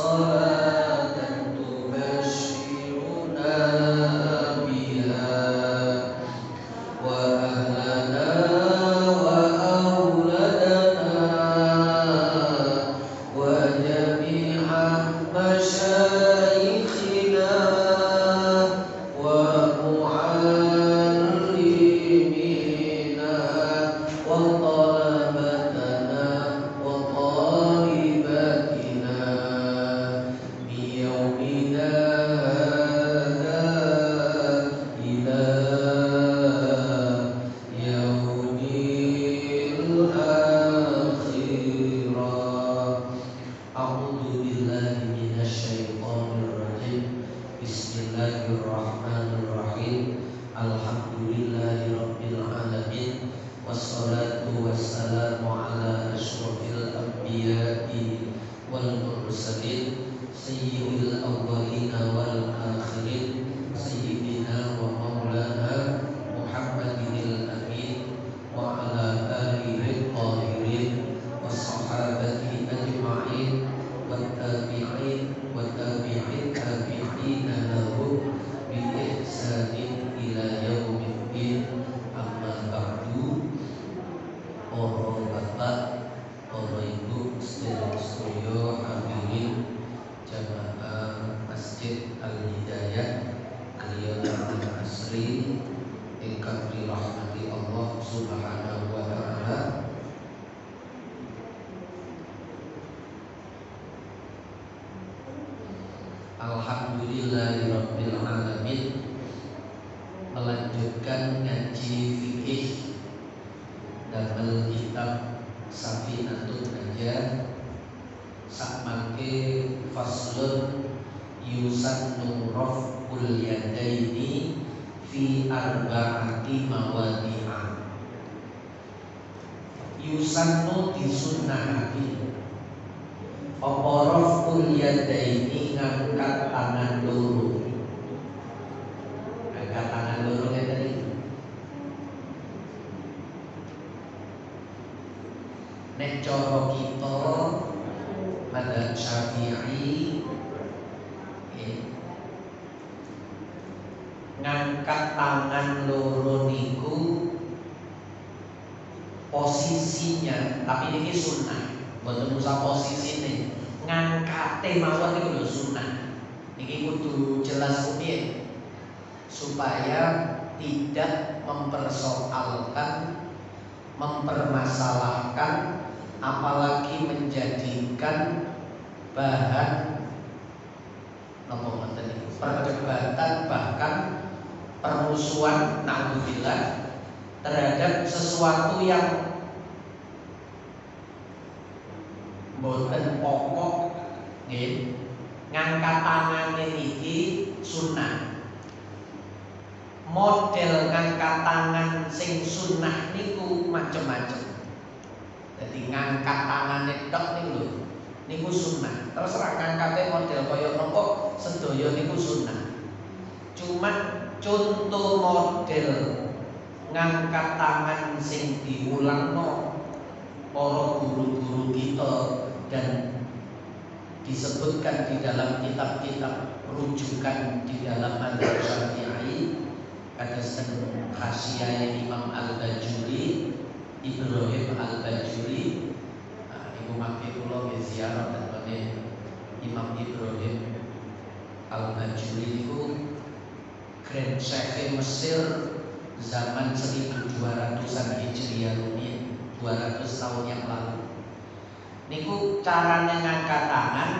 صلاة تبشرنا بها وأهلنا وأولادنا وجميع مشايخنا ومعلمينا وطلبتنا وطالباتنا بيومنا هذا إلى يوم الآخرة. أعوذ بالله من الشيطان الرجيم. بسم الله الرحمن الرحيم. الحمد لله رب العالمين والصلاة والسلام على أشرف الأنبياء والمرسلين سيد الأولين والآخرين سيدنا ومولانا محمد الأمين وعلى آله الطاهرين والصحابة أجمعين والتابعين والتابعين تابعين لهم بإحسان إلى يوم الدين. Amma ba'du. Para bapak, para ibu, sedherek hadirin jamaah Masjid Al-Hidayah Kliyangan Asri ingkang dirahmati Allah Subhanahu wa taala. Alhamdulillahirabbil alamin. Melanjutkan ngaji fikih damel kitab Safinatun Najah sakmangke faslun yusannu raf'ul yadaini fi arba'ati mawadi'a. Yusannu disunnahake apa raf'ul yadaini ngangkat tangan loro. Angkat tangan loro ngeten iki. Nek cara kita madzhab Syafi'i ngangkat tangan loro niku posisinya, tapi niki sunnah, mboten usah posisine. Ngangkate mawon niku lho sunnah. Niki kudu jelas rumiyin supaya tidak mempersoalkan, mempermasalahkan, apalagi menjadikan bahan perdebatan bahkan permusuhan naudzubillah terhadap sesuatu yang mboten pokok nggih. Ngangkat tangan niki sunnah. Model ngangkat tangan sing sunnah niku macem-macem. Jadi ngangkat tangan tok niku lho, niku sunnah. Terserah ngangkate model kaya napa sedaya niku sunnah. Cuma contoh model ngangkat tangan sing diulangno para guru-guru kita dan disebutkan di dalam kitab-kitab rujukan di dalam madzhab Syafi'i. Kados Hasyiah Imam Al-Bajuri, Ibrahim Al-Bajuri. Ibu mangke kula nggih ziarah teng Imam Ibrahim Al-Bajuri itu Grand Syekh Mesir zaman 1200-an Hijriah rumiyin, 200 tahun yang lalu. Niku caranya ngangkat tangan,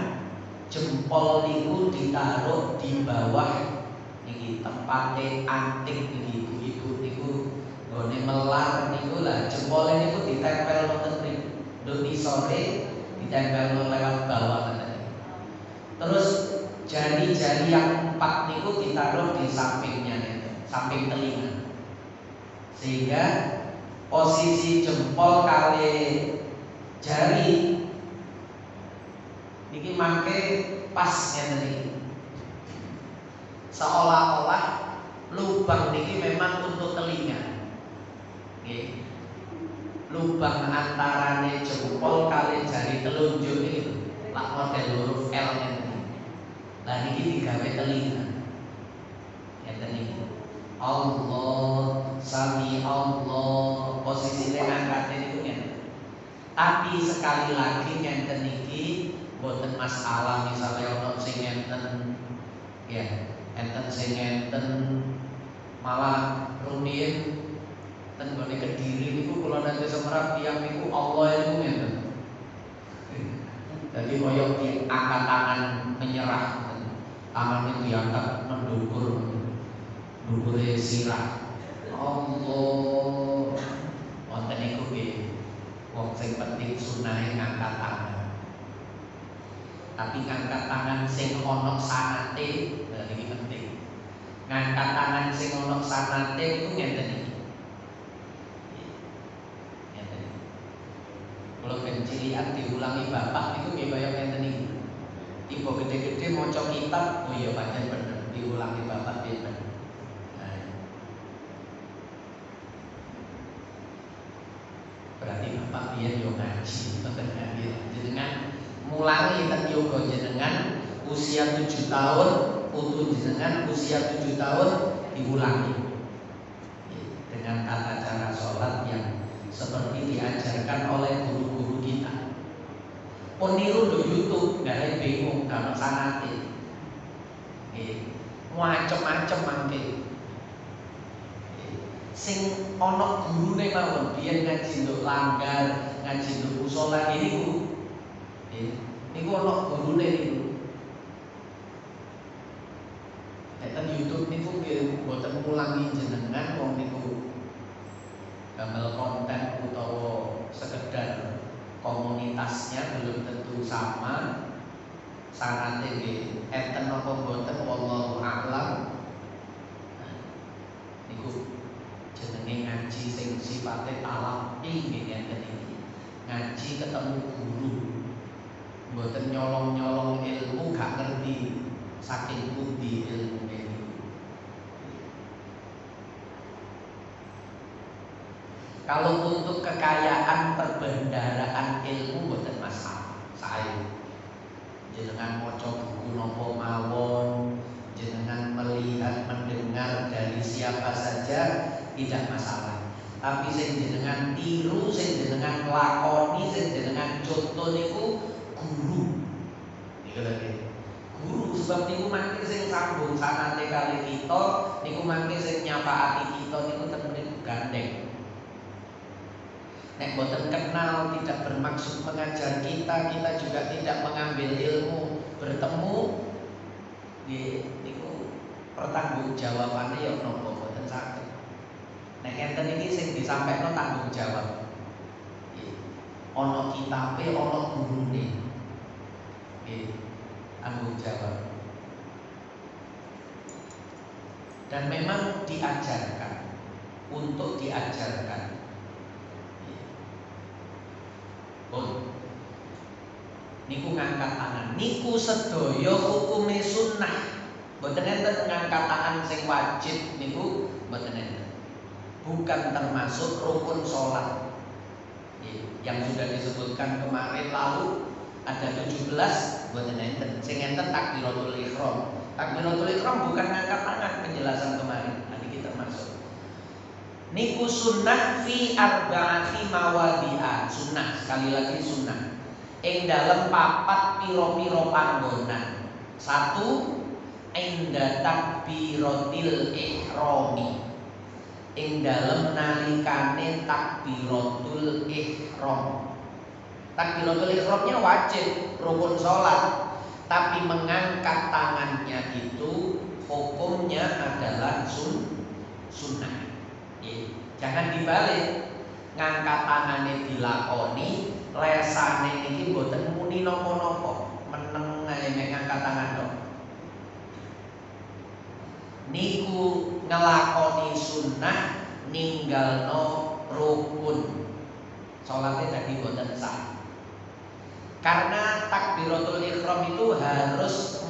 jempol niku ditaruh di bawah niki tempate anting niki ibu-ibu niku nggone melar niku lah, jempolnya niku ditempel wonten mriku. Nduk isore ditempel lewat bawah ngene. Terus jari-jari yang empat niku ditaruh di sampingnya nih, samping telinga. Sehingga posisi jempol kali jari niki mangke pas ngene iki. Seolah-olah lubang niki memang untuk telinga. Nggih. Lubang antarane jempol kali jari telunjuk iki lak model huruf L ngene. niki digawe telinga. Ngeten iki. Allah, sami Allah, posisine angkate niku ngeten. Tapi sekali lagi ngeten iki boten masalah misalnya ono sing ngenten ya, enten sing ngenten malah rumiyin ten gone Kediri niku kula nate semerap tiyang niku Allah niku ngenten. Jadi koyok diangkat tangan menyerah, tangannya diangkat mendukur, dukure sirah. Allah, wonten niku nggih, wong sing penting sunahe ngangkat tangan. Tapi ngangkat tangan sing ana sanate, lha iki penting. Ngangkat tangan sing ana sanate iku ngenten iki. Kalau kencilian diulangi bapak itu nggih kaya ngenten iki. Ibu gede-gede maca kitab, oh iya pancen bener diulangi bapak pinten. Nah. Berarti bapak biyen yo ngaji, mboten ngaji. Jenengan mulangi ten yoga jenengan usia 7 tahun, putu jenengan usia 7 tahun diulangi. Dengan tata cara sholat yang seperti diajarkan oleh guru-guru kita. Peniru do YouTube, nggak bingung kalau sanate. Macem-macem mangke. Sing ana gurune mawon, biyen ngaji nduk langgar, ngaji nduk musala niku. Niku ana gurune niku. Enten YouTube niku nggih mboten mulangi jenengan wong niku gambar konten utawa sekedar komunitasnya belum tentu sama. Sanate nggih enten napa mboten wallahu a'lam. Niku jenenge ngaji sing sifate talaqi nggih ngeten iki. Ngaji ketemu guru. Mboten nyolong-nyolong ilmu gak ngerti saking pundi ilmu niku. Kalau untuk kekayaan perbendaharaan ilmu mboten masalah. Saya jenengan maca buku napa mawon, jenengan melihat mendengar dari siapa saja tidak masalah. Tapi sing jenengan tiru, sing jenengan lakoni, sing jenengan contoh niku guru. Niku lho. Guru sebab niku mangke sing sambung sanate kali kita, niku mangke sing nyapaati kita niku temen gandeng. Nek boten kenal, tidak bermaksud mengajar kita, kita juga tidak mengambil ilmu, bertemu niku pertanggungjawabannya ya nopo boten saged. Nek enten iki sing disampaikno tanggung jawab. Ana kitabe, ana gurune. Tanggung jawab. Dan memang diajarkan untuk diajarkan. Niku ngangkat tangan, niku sedaya hukume sunnah. Mboten enten ngangkat tangan sing wajib niku mboten enten. Bukan termasuk rukun sholat. Yang sudah disebutkan kemarin lalu ada 17 mboten enten. Sing enten takbiratul ihram. Takbiratul ihram bukan ngangkat tangan, penjelasan kemarin. Nanti kita masuk. Niku sunnah fi arba'ati mawadi'a. Sunnah, sekali lagi sunnah. Ing dalem papat piro-piro panggonan. 1 inda takbiratil ihrami. Ing dalem nalikane takbiratul ihram. Takbiratul ihramnya wajib, rukun sholat. Tapi mengangkat tangannya itu hukumnya adalah sunnah. Jangan dibalik, ngangkat tangannya dilakoni, lesane iki mboten muni napa-napa, meneng ae mek ngangkat tangan tok. Niku ngelakoni sunnah, ninggalno rukun. Salatnya dadi mboten sah. Karena takbiratul ihram itu harus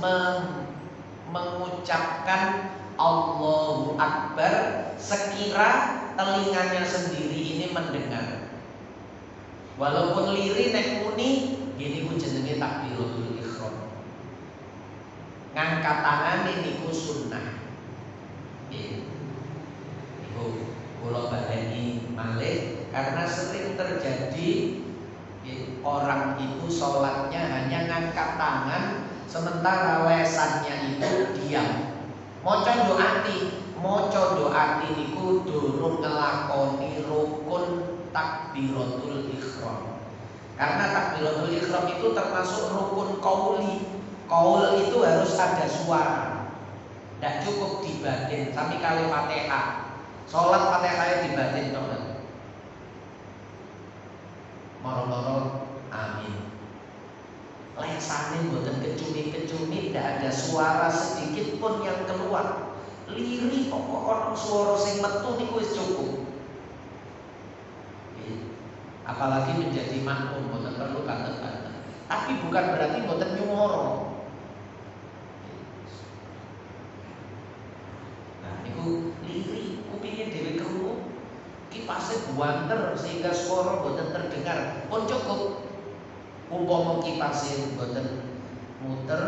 mengucapkan Allahu Akbar sekira telinganya sendiri ini mendengar. Walaupun liri nek muni, gini ku jenenge takbiratul ihram. ngangkat tangan niku sunnah. Niku kula baleni malih karena sering terjadi orang itu sholatnya hanya ngangkat tangan sementara lesannya itu diam. Maca doati niku durung ngelakoni rukun takbiratul ihram. Karena takbiratul ihram itu termasuk rukun qauli. Qaul itu harus ada suara. Tidak cukup dibatin sami kali Fatihah. Salat Fatihahnya dibatin teman. Moro-moro amin. Lesane mboten kecumi-kecumi, tidak ada suara sedikit pun yang keluar. Liri pokok ono suara sing metu niku wis cukup. Apalagi menjadi makmum mboten perlu kanten-kanten. Tapi bukan berarti mboten nyuwara. Nah niku liri kupinge dhewe krungu, kipase buanter sehingga suara mboten terdengar pun cukup. Umpama kipase mboten muter,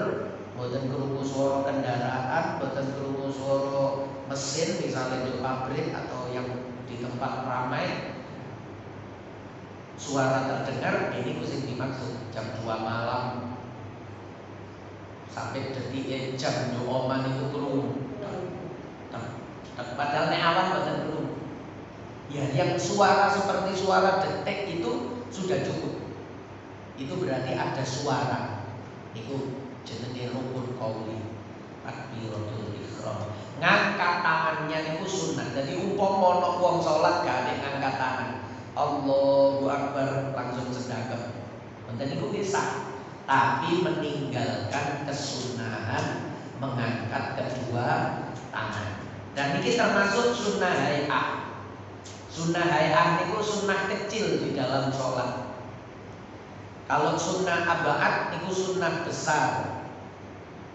mboten krungu suara kendaraan, mboten krungu suara mesin misalnya di pabrik atau yang di tempat ramai, suara terdengar, ini sing dimaksud jam 2 malam sampai detik jam oman itu krungu. Padahal nek awan mboten krungu. Ya, yang suara seperti suara detik itu sudah cukup. Itu berarti ada suara. Itu jenenge rukun qauli. Takbiratul ihram. Ngangkat tangannya niku sunat. Jadi umpama ana wong salat gak ada ngangkat tangan, Allahu Akbar langsung sedekah. Mboten niku bisa. Tapi meninggalkan kesunahan mengangkat kedua tangan. Dan ini termasuk sunnah hay'ah. Sunnah hay'ah niku sunnah kecil di dalam sholat. Kalau sunnah abaat niku sunnah besar.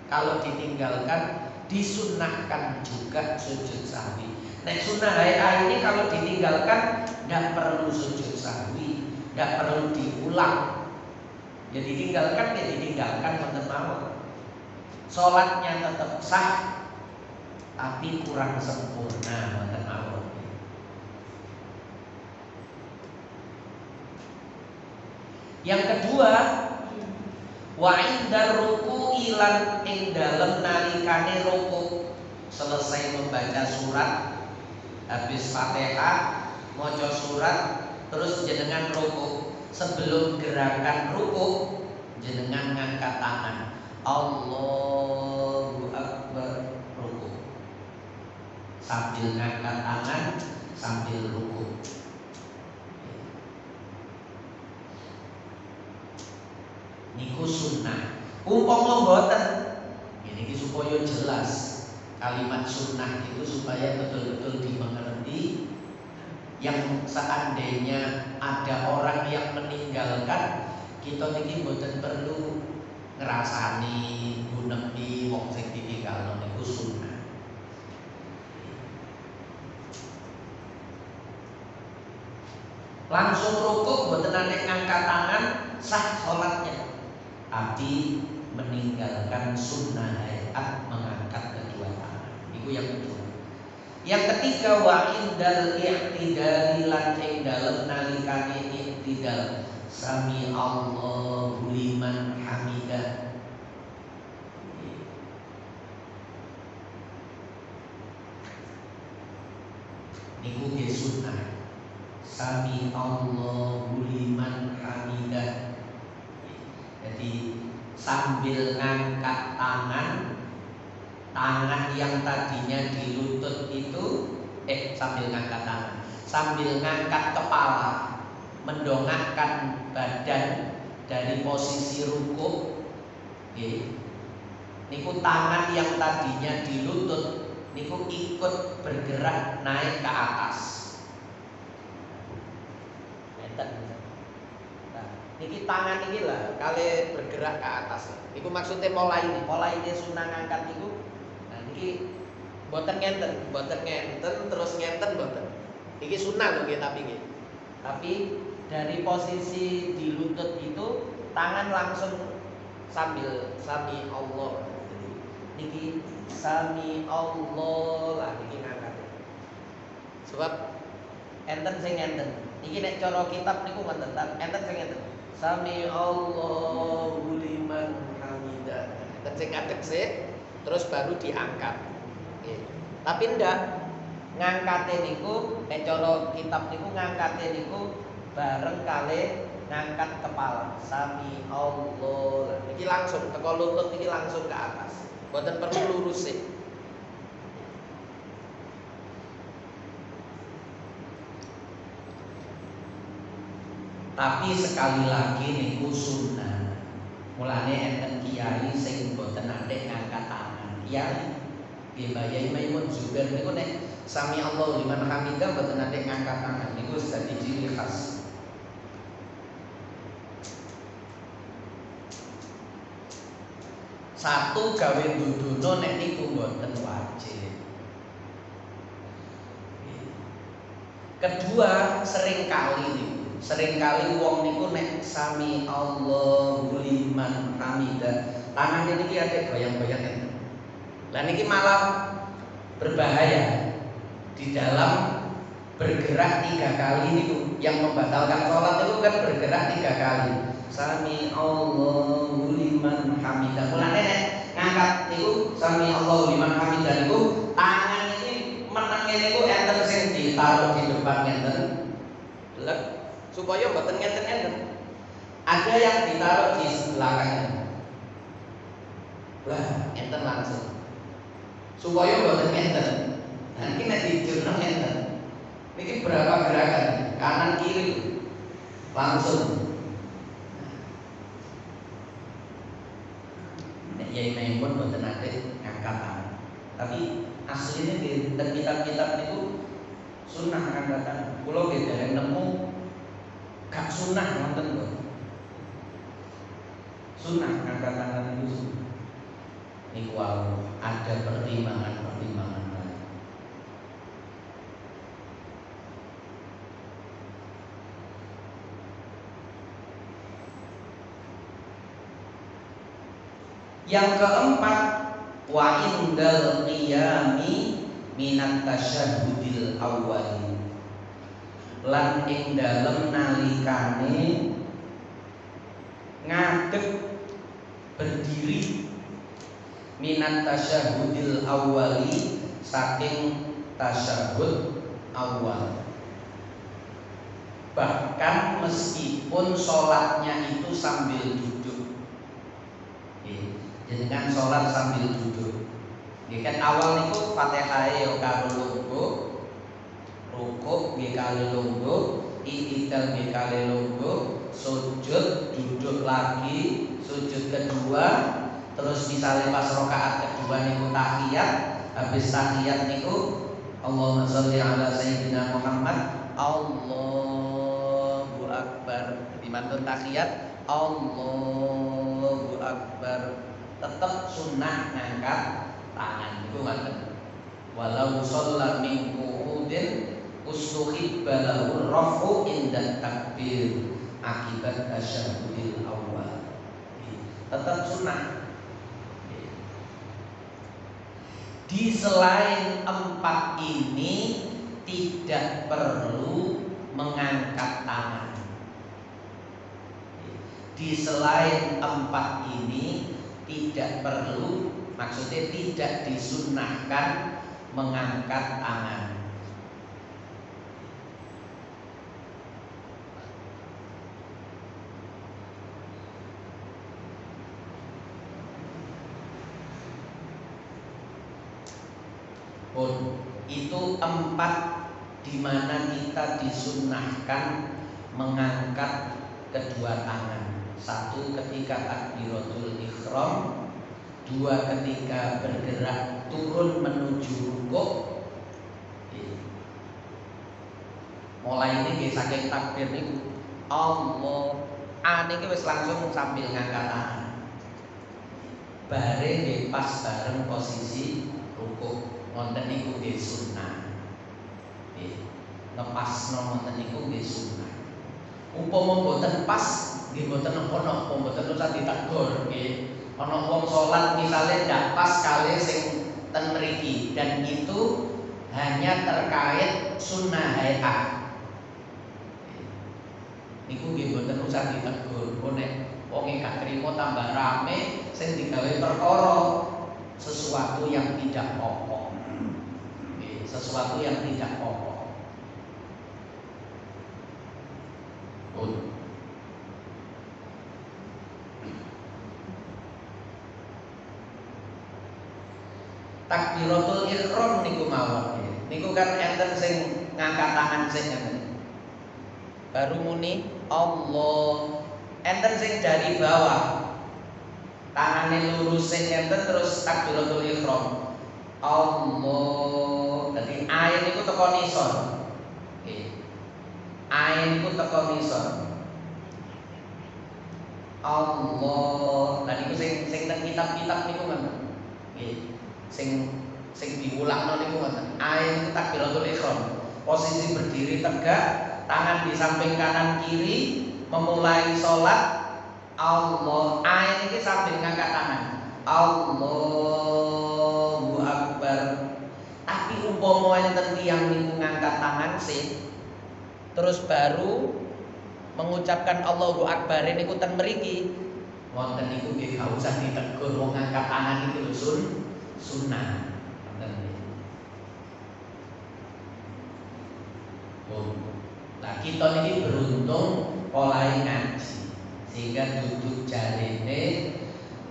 Kalau ditinggalkan disunnahkan juga sujud sahwi. Nah sunnah hay'ah ini kalau ditinggalkan tidak perlu sujud sahwi, tidak perlu diulang. Jadi ditinggalkan ya ditinggalkan mboten mawon. Sholatnya tetap sah, tapi kurang sempurna mboten mawon. Yang kedua, wa indar ruku'i lan ing dalem nalikane ruku, selesai membaca surat, habis Fatihah, maca surat, terus jenengan ruku. Sebelum gerakan ruku, jenengan ngangkat tangan, Allahu Akbar, ruku. Sambil ngangkat tangan, sambil ruku. Niku sunnah. Umpama mboten, ini supaya jelas kalimat sunnah itu supaya betul-betul dimengerti. Yang seandainya ada orang yang meninggalkan, kita niki mboten perlu ngrasani gunepi wong sing ditinggalno niku sunnah. Langsung rukuk mboten nek ngangkat tangan sah salatnya. Tapi meninggalkan sunnah hayat mengangkat kedua tangan. Itu yang kedua. Yang ketiga wa indal i'tidal lan ing dalem nalikane i'tidal sami Allahu liman hamidah. Niku ge sunnah. Sami Allahu liman hamidah. Jadi sambil ngangkat tangan yang tadinya di lutut itu sambil ngangkat tangan, sambil ngangkat kepala, mendongakkan badan dari posisi rukuk. Niku tangan yang tadinya di lutut niku ikut bergerak naik ke atas. Niki tangan niki lah kali bergerak ke atas. Niku maksudnya mulai ini sunnah ngangkat niku. Nah niki boten ngenten terus ngenten boten. Niki sunnah loh nggih tapi nggih. Tapi dari posisi di lutut itu tangan langsung sambil sami Allah. Jadi niki sami Allah lah niki ngangkat. Sebab enten sing enten. Niki nek cara kitab niku ngoten enten sing enten. Sami Allahu liman hamidah. Enten sing ngadeg sih terus baru diangkat. Nggih. Tapi ndak ngangkate niku nek cara kitab niku ngangkate niku bareng kali ngangkat kepala. Sami Allah. Niki langsung teko lutut niki langsung ke atas. Mboten perlu lurus sih. Tapi sekali lagi niku sunnah. Mulane enten kiai sing mboten nate ngangkat tangan. Kiai nggih Yai Maimun Zubair niku nek sami Allah liman hamidah mboten nate ngangkat tangan. Niku wis dadi ciri khas. Satu gawe dudono nek niku mboten wajib. Kedua, seringkali wong niku nek sami Allahu liman hamidah tangan niki ada goyang-goyang enten. Lah niki malah berbahaya di dalam bergerak 3 kali niku yang membatalkan sholat itu kan bergerak 3 kali. Sami Allahu liman hamidah. Mulane nek ngangkat niku sami Allahu liman hamidah niku tangan iki menenge niku enten sing ditaruh di depan ngenten. Lek supaya mboten ngenten-ngenten. Ada yang ditaruh di belakangnya. Lah, enten langsung. Supaya mboten ngenten. Nanti nek dijurno ngenten. Niki berapa gerakan? Kanan kiri langsung. Yai Maimun mboten nate ngangkat tangan. Tapi aslinya di kitab-kitab itu sunnah ngangkat tangan. Kula nggih dereng nemu gak sunnah wonten kok. Sunnah ngangkat tangan itu sunnah. Niku ada pertimbangan-pertimbangan lain. Yang keempat, wa indal qiyami minat tasyahudil awwali. Lan ing dalem nalikane ngadeg berdiri minat tasyahudil awwali saking tasyahud awal. Bahkan meskipun sholatnya itu sambil duduk. Jenengan sholat sambil duduk. Nggih kan awal niku Fatihah ya karo lungguh, rukuk nggih kali lungguh, i'tidal nggih kali lungguh, sujud duduk lagi, sujud kedua, terus misalnya pas rakaat kedua niku tahiyat, habis tahiyat niku Allahumma sholli ala sayyidina Muhammad, Allahu akbar. Dimantun tahiyat, Allahu akbar. Tetap sunnah ngangkat tangan itu ngoten. Walau shalla min qu'udin ustuhibba lahu rafu inda takbir akibat tasyahudil awal. Tetap sunnah. Di selain 4 ini tidak perlu mengangkat tangan. Di selain 4 ini tidak perlu, maksudnya tidak disunnahkan mengangkat tangan. Itu 4 di mana kita disunnahkan mengangkat kedua tangan. 1 ketika takbiratul ihram, 2 ketika bergerak turun menuju rukuk. Mulai ini nggih saking takbir niku Allah niki wis langsung sambil ngangkat tangan. Bare nggih pas bareng posisi rukuk. Wonten niku nggih sunnah. Nggih, ngepasno wonten niku nggih sunnah. Umpama mboten pas nggih mboten napa-napa, mboten usah ditegur nggih. Ana wong salat misale ndak pas kali sing ten mriki dan itu hanya terkait sunnah hayat. Niku nggih mboten usah ditegur. Nek wong gak trimo tambah rame sing digawe perkara sesuatu yang tidak pokok. Sesuatu yang tidak pokok. Takbiratul ihram niku mawon. Niku kan enten sing ngangkat tangan sing ngeten. Baru muni Allah. Enten sing dari bawah. Tangane lurus sing ngeten terus takbiratul ihram. Allah. Dadi ain niku teko nisor. Nggih. Ain niku teko nisor. Allah. Nah niku sing teng kitab-kitab niku ngoten. Nggih. Sing diulangno niku ngoten. Ain takbiratul ihram. Posisi berdiri tegak, tangan di samping kanan kiri, memulai sholat. Allah. Ain iki sambil ngangkat tangan. Allahu Akbar. Tapi umpama enten tiyang niku ngangkat tangan sih, terus baru mengucapkan Allahu Akbar niku ten mriki, wonten niku nggih gak usah ditegur wong ngangkat tangan niku lho sunnah. Nah kita ini beruntung mulai ngaji sehingga duduk jarene,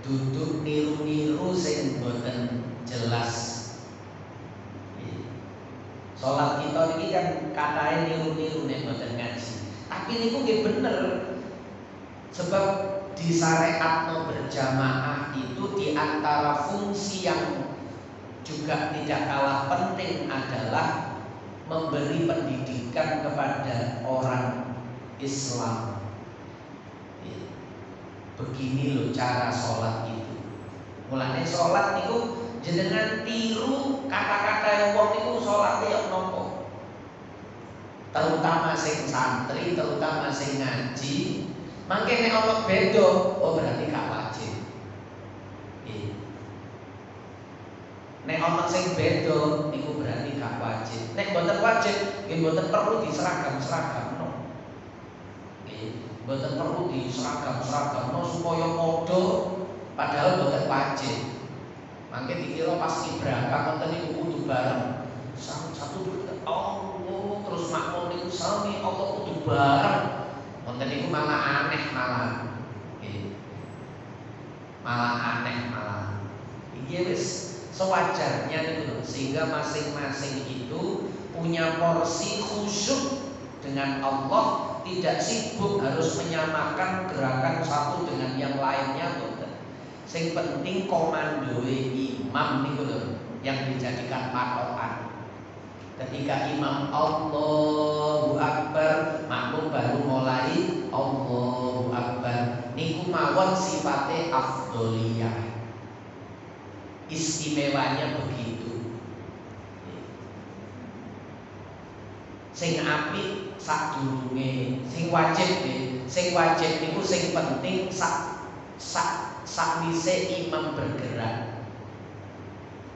duduk niru-niru sing boten jelas. Sholat kita ini kan katanya niru-niru nek boten ngaji. Tapi niku nggih bener. Sebab di syariatno berjamaah itu di antara fungsi yang juga tidak kalah penting adalah memberi pendidikan kepada orang Islam. Begini loh cara sholat itu. Mulane sholat itu jenengan tiru kata-kata yang wong niku sholat ya nopo. Terutama sing santri, terutama sing ngaji, mangke nek ana beda, oh berarti gak wajib. Nek ana sing beda niku berarti gak wajib. Nek mboten wajib, nggih mboten perlu diseragam-seragamno. Nggih, mboten perlu diseragam-seragamno supaya padha padahal mboten wajib. Mangke dikira pas ibraka ngoten niku kudu bareng. Satu Allah terus makmum niku sami Allah kudu bareng. Ngoten niku malah aneh malah. Nggih. Malah aneh malah. Iki wis sewajarnya itu, sehingga masing-masing itu punya porsi khusyuk dengan Allah, tidak sibuk harus menyamakan gerakan satu dengan yang lainnya. Sing penting komandoe imam niku lho yang dijadikan patokan. Ketika imam Allahu Akbar, makmum baru mulai Allahu Akbar. Niku mawon sifate afdholiyah. Istimewanya begitu. Sing apik sadurunge, sing wajib nggih. Sing wajib niku sing penting sakwise imam bergerak.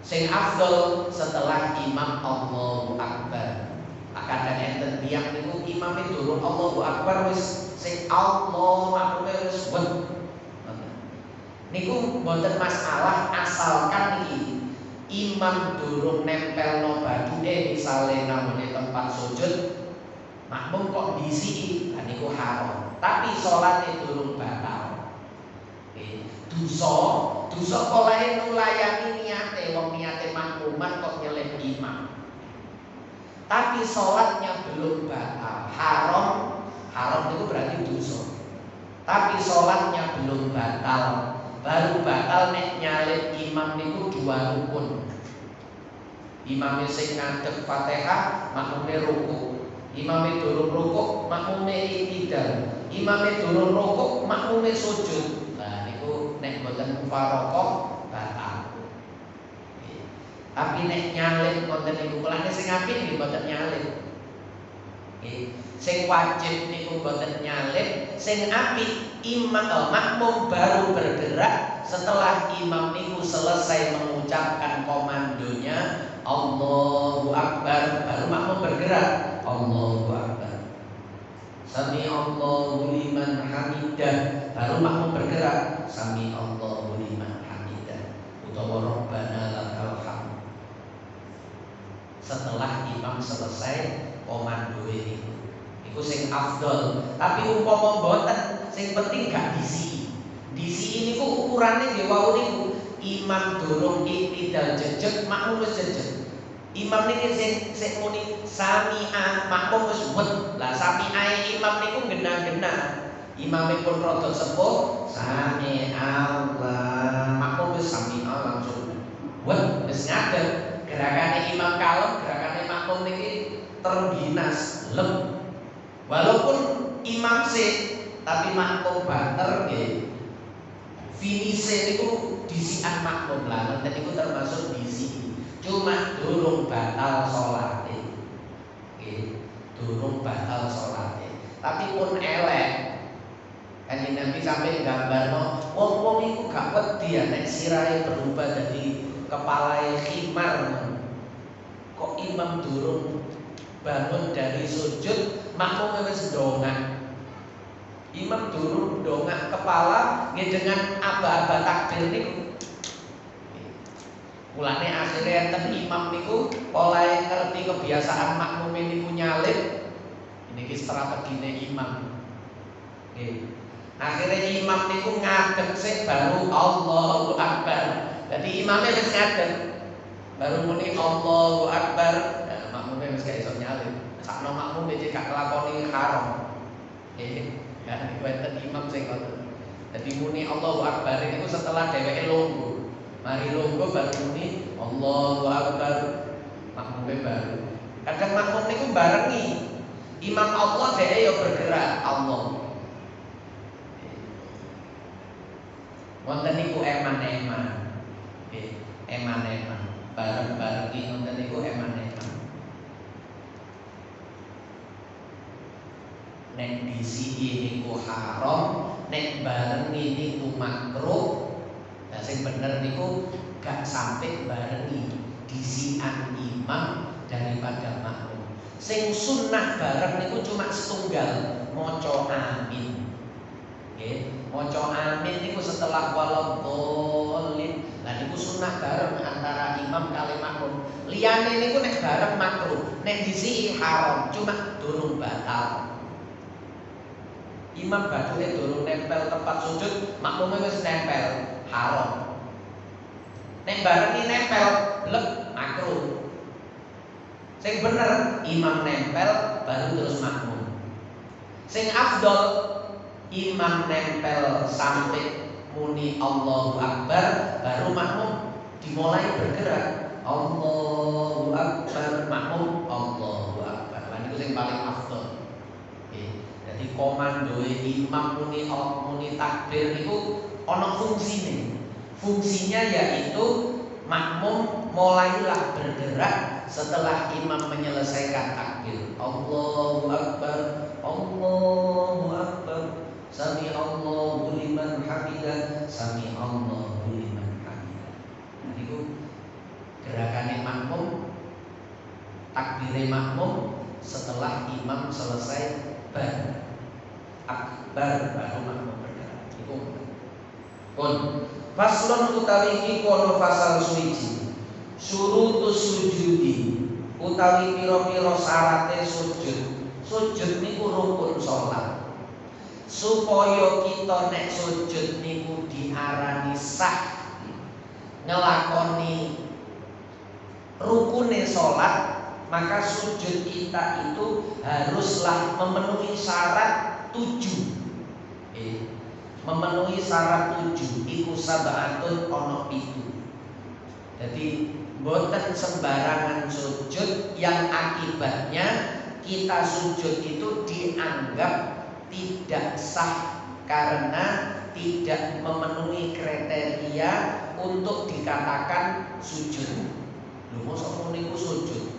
Sing afdol setelah imam Allahu Akbar. Kadang enten tiyang niku imame durung Allahu Akbar wis sing Allah makmume wis wet. Niku mboten masalah asalkan iki imam durung nempelno bathuke misale namune tempat sujud, makmum kok disiki, lan niku haram. Tapi salate durung batal. Dosa polahe nulayani niate, wong niate makmuman kok nyelip imam. Tapi salatnya belum batal, haram itu berarti dosa. Tapi salatnya belum batal. Baru batal nek nyalip imam niku dua rukun. Imam sing ngadeg Fatihah, makmume ruku. Imam durung ruku, makmume i'tidal. Imam durung ruku, makmume sujud. Nah niku nek mboten mufaraqah batal. Tapi nek nyalip mboten niku kulane sing apik nggih mboten nyalip. Sing wajib niku mboten nyalip, sing apik imam makmum baru bergerak setelah imam niku selesai mengucapkan komandonya Allahu Akbar, baru makmum bergerak Allahu Akbar. Sami Allahu liman hamidah, baru makmum bergerak Sami Allahu liman hamidah utawa Rabbana lakal hamd. Setelah imam selesai komando itu, iku sing afdol. Tapi umpama mboten, sing penting gak disi. Disi ini ku ukurannya nggih wau niku. Imam durung iktidal jejeg, makmum wis jejeg. Imam niki sing muni sami'a, makmum wis wet. Lah sami'ae imam niku genah-genah. Imame pun rada sepuh, sami'a Allah. Makmum wis sami'a langsung wet, wis ngadeg. Gerakannya imam kalem, gerakannya makmum niki terginas lem. Walaupun imam sih, tapi makmum banter nggih. Finise niku disikan makmum lah, nanti niku termasuk disi. Cuma durung batal salate. Nggih, durung batal salate. Tapi pun elek. Kanjeng Nabi sampai gambarno, wong-wong iku gak wedi ya nek sirahe berubah dadi kepala khimar. Kok imam durung bangun dari sujud, makmum wis ndongak. Imam durung ndongak kepala nggih dengan aba-aba takbir niku. Mulane akhirnya enten imam niku oleh ngerti kebiasaan makmum niku nyalip. Niki strategine imam. Nggih. Akhirnya imam niku ngadeg sik baru Allahu Akbar. Jadi imamnya wis ngadeg, baru muni Allahu Akbar. Nah, makmumnya wis gak iso nyalip. Sakno makmum iki gak nglakoni haram. Kan iku enten imam sing ngoten. Dadi muni Allahu Akbar niku setelah dheweke lungguh. Mari lungguh baru muni Allahu Akbar. Makmumnya baru. Kadang makmum niku barengi. Imam Allah dhewe ya bergerak Allah. Wonten niku eman-eman. Eman-eman, bareng-bareng iki ngoten niku eman-eman. Nek disiki niku haram, nek barengi niku makruh. Nah sing bener niku gak sampai barengi disian imam daripada makmum. Sing sunnah bareng niku cuma setunggal, maca amin. Nggih, maca amin niku setelah waladhdallin. Lah niku sunnah bareng antara imam kali makmum. Liyane niku nek bareng makruh, nek disi haram, cuma durung batal. Imam bathuke durung nempel tempat sujud, makmumnya wis nempel, haram. Nek barengi nempel, blek makruh. Sing bener imam nempel baru terus makmum. Sing afdol imam nempel sampai muni Allahu Akbar, baru makmum dimulai bergerak. Allahu Akbar, makmum Allahu Akbar. Lan niku sing paling afdol. Jadi komando imam muni takbir niku ana fungsine. Fungsinya yaitu makmum mulailah bergerak setelah imam menyelesaikan takbir. Allahu Akbar, Allahu Akbar. Sami Allahu liman hamidah, Sami Allahu liman hamidah. Nah niku gerakane makmum, takbire makmum setelah imam selesai akbar baru makmum bergerak. Iku pun faslun utawi iki kono fasal suwiji. Syurutus sujudi utawi pira-pira syarate sujud. Sujud niku rukun salat. Supaya kita nek sujud niku diarani sah, ngelakoni rukune salat, maka sujud kita itu haruslah memenuhi syarat 7. Memenuhi syarat 7 iku sabaatun ana 7. Jadi boten sembarangan sujud yang akibatnya kita sujud itu dianggap tidak sah karena tidak memenuhi kriteria untuk dikatakan sujud. Lho mosok niku sujud.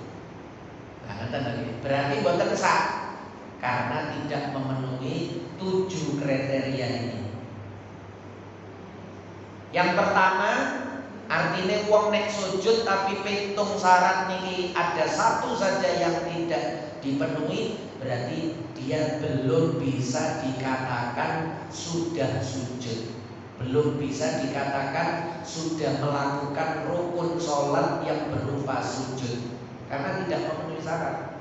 Nah, berarti boten sah karena tidak memenuhi 7 kriteria ini. Yang pertama, artinya wong nek sujud tapi pitung syarat niki ada satu saja yang tidak dipenuhi, berarti dia belum bisa dikatakan sudah sujud, belum bisa dikatakan sudah melakukan rukun sholat yang berupa sujud, karena tidak memenuhi syarat.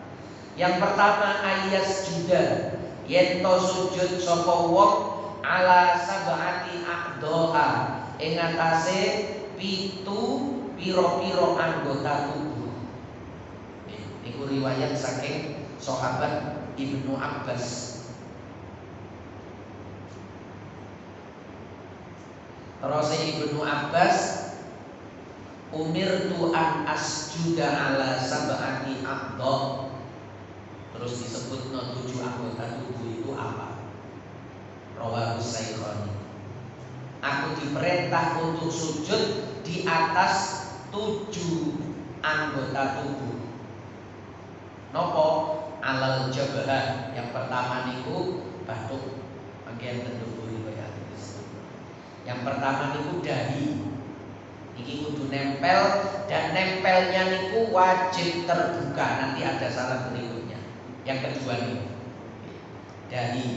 Yang pertama, ayas juda yento sujud sapa wong ala sab'ati aqdoa ing atase 7 piro-piro anggota tubuh. Niku riwayat saking sahabat Ibnu Abbas. Terus Ibnu Abbas, umirtu an asjuda ala sab'ati aqdo. Terus disebut 7 anggota tubuh itu apa? Rawahus Saikhoni. Aku diperintah untuk sujud di atas 7 anggota tubuh. Nopo? Alal jabah. Yang pertama niku batuk, bagian tenduk riwayat. Yang pertama niku dahi. Niki kudu nempel, dan nempelnya niku wajib terbuka. Nanti ada syarat berikutnya. Yang kedua nih, dahi.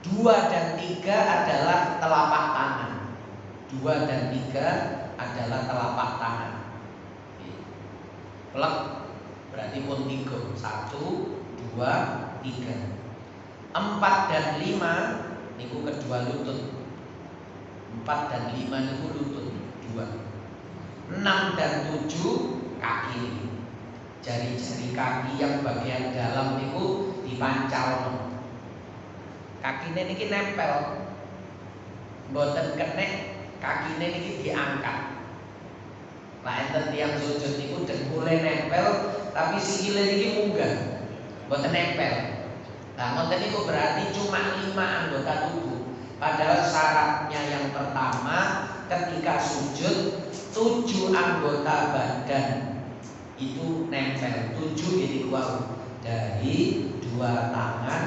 2 dan 3 adalah telapak tangan. 2 dan 3 adalah telapak tangan. Plek berarti pun 3. 1, 2, 3. 4 dan 5 niku kedua lutut. 4 dan 5 niku lutut 2. 6 dan 7 kaki. Jari-jari kaki yang bagian dalam niku dipancal. Kakine niki nempel, mboten kenek, kakine niki diangkat. Lah enten tiyang sujud niku dengkule nempel, tapi sikile niki munggah, mboten nempel. Nah, ngoten niku berarti cuma 5 anggota tubuh. Padahal syaratnya yang pertama ketika sujud 7 anggota badan itu nempel. 7 jadi kuat dari 2 tangan,